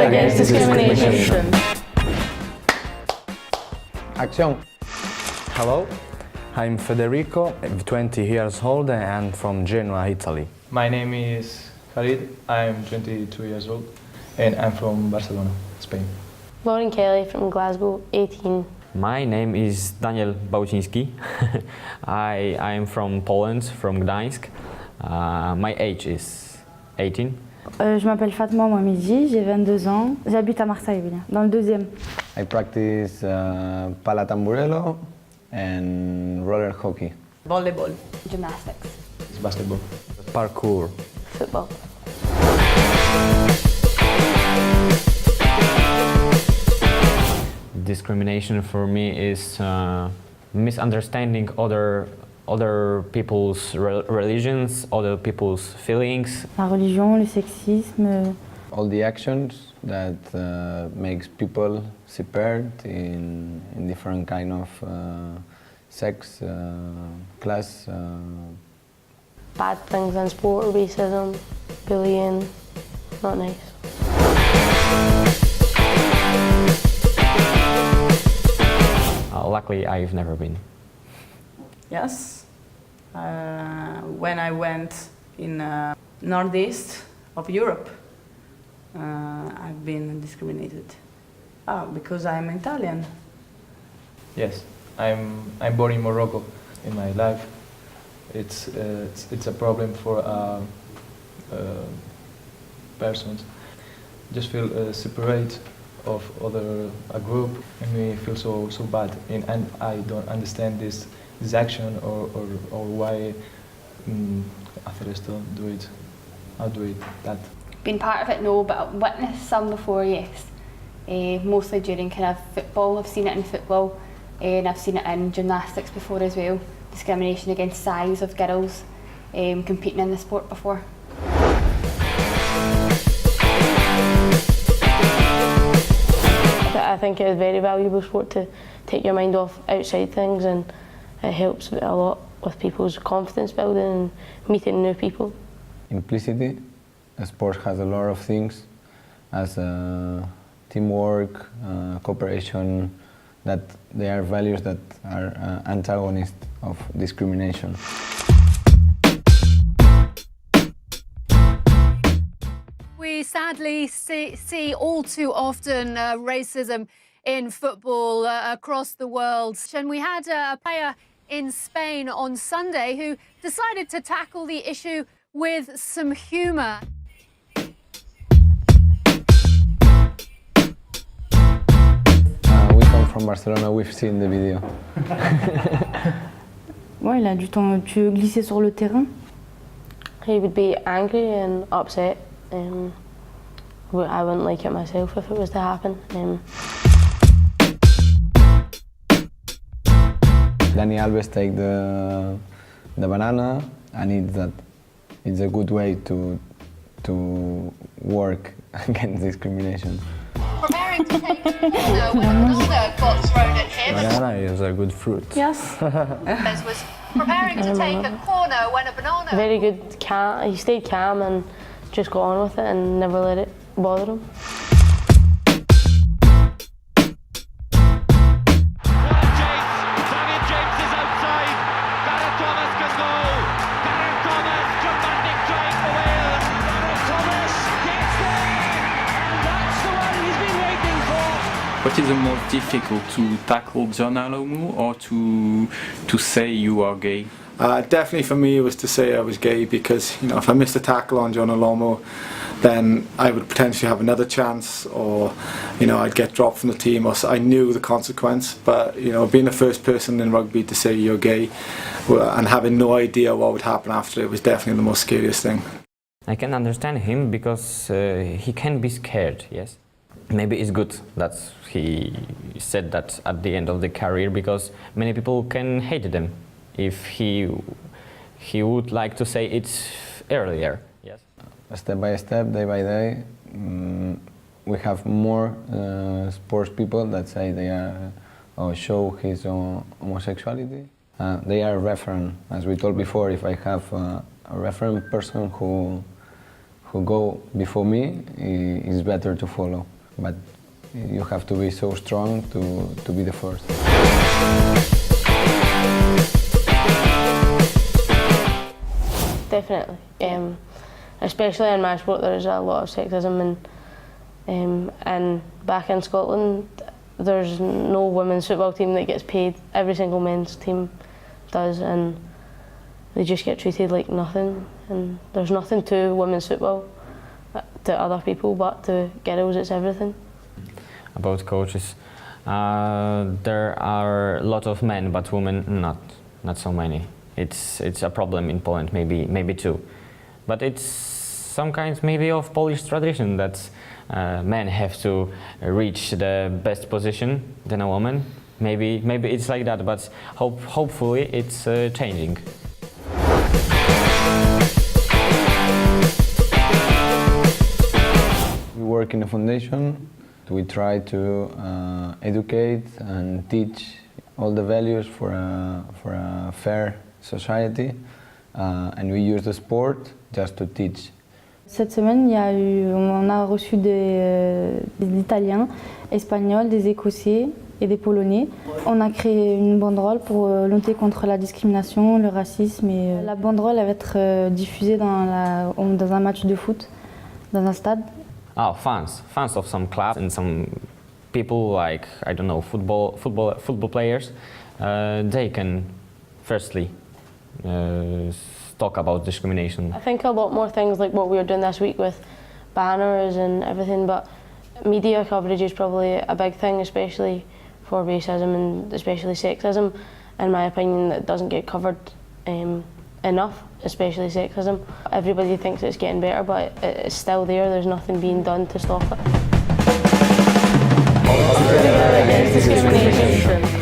against discrimination. Action. Hello, I'm Federico, 20 years old and from Genoa, Italy. My name is Khalid, I'm 22 years old and I'm from Barcelona, Spain. Lauren Kelly from Glasgow, 18. My name is Daniel Bałciński. I am from Poland, from Gdansk. My age is 18. Je m'appelle Fatma Mohamedi, j'ai 22 ans. J'habite à Marseille, dans le 2e. I practice pala tamburello and roller hockey. Volleyball. Gymnastics. It's basketball. Parkour. Football. Discrimination for me is misunderstanding other people's religions, other people's feelings. La religion, le sexisme. All the actions that makes people separate in different kind of sex, class. Bad things in sport, racism, bullying, not nice. Luckily, I've never been. Yes. When I went in northeast of Europe, I've been discriminated. Because I'm Italian. Yes, I'm born in Morocco. In my life, it's a problem for persons. Just feel separate of a group, and we feel so bad. And I don't understand this action or why others don't do it. How do it that? Been part of it, no, but I've witnessed some before, yes. Mostly during kind of football. I've seen it in football, and I've seen it in gymnastics before as well. Discrimination against size of girls competing in the sport before. I think it is very valuable sport to take your mind off outside things, and it helps a lot with people's confidence building and meeting new people. Implicitly, sport has a lot of things as teamwork, cooperation, that they are values that are antagonists of discrimination. We sadly see all too often racism in football across the world. And we had a player in Spain on Sunday who decided to tackle the issue with some humour. We come from Barcelona, we've seen the video. Ouais, il a du temps. Tu veux glisser sur le terrain? He would be angry and upset. I wouldn't like it myself if it was to happen. Dani Alves take the banana and it's a good way to work against discrimination. Preparing to take a corner when another got thrown at him. Banana is a good fruit. Yes. Lopez was preparing to take a corner when a banana... Very good, he stayed calm and just got on with it and never let it bother him. What is the most difficult, to tackle John Alomu or to say you are gay? Definitely for me it was to say I was gay, because if I missed a tackle on John Alomu, then I would potentially have another chance, or I'd get dropped from the team, or I knew the consequence. But being the first person in rugby to say you're gay and having no idea what would happen after it was definitely the most scariest thing. I can understand him because he can be scared, yes. Maybe it's good that he said that at the end of the career, because many people can hate them if he would like to say it earlier. Yes. Step by step, day by day, we have more sports people that say they are or show his homosexuality. They are referent, as we told before. If I have a referent person who go before me, it's better to follow. but you have to be so strong to be the first. Definitely. Especially in my sport, there is a lot of sexism, and back in Scotland, there's no women's football team that gets paid. Every single men's team does, and they just get treated like nothing. And there's nothing to women's football to other people, but to girls, it's everything. About coaches, there are a lot of men, but women not so many. It's a problem in Poland, maybe too, but it's some kind maybe of Polish tradition that men have to reach the best position than a woman. Maybe it's like that, but hopefully it's changing. We work in a foundation. We try to educate and teach all the values for a fair society, and we use the sport just to teach. Cette semaine, on a reçu des Italiens, Espagnols, des Écossais et des Polonais. On a créé une banderole pour lutter contre la discrimination, le racisme. Et la banderole elle va être diffusée dans un match de foot, dans un stade. Oh, fans of some clubs and some people like, I don't know, football players. They can firstly talk about discrimination. I think a lot more things like what we were doing this week with banners and everything, but media coverage is probably a big thing, especially for racism and especially sexism. In my opinion, that doesn't get covered enough, especially sexism. Everybody thinks it's getting better, but it's still there. There's nothing being done to stop it. Discrimination.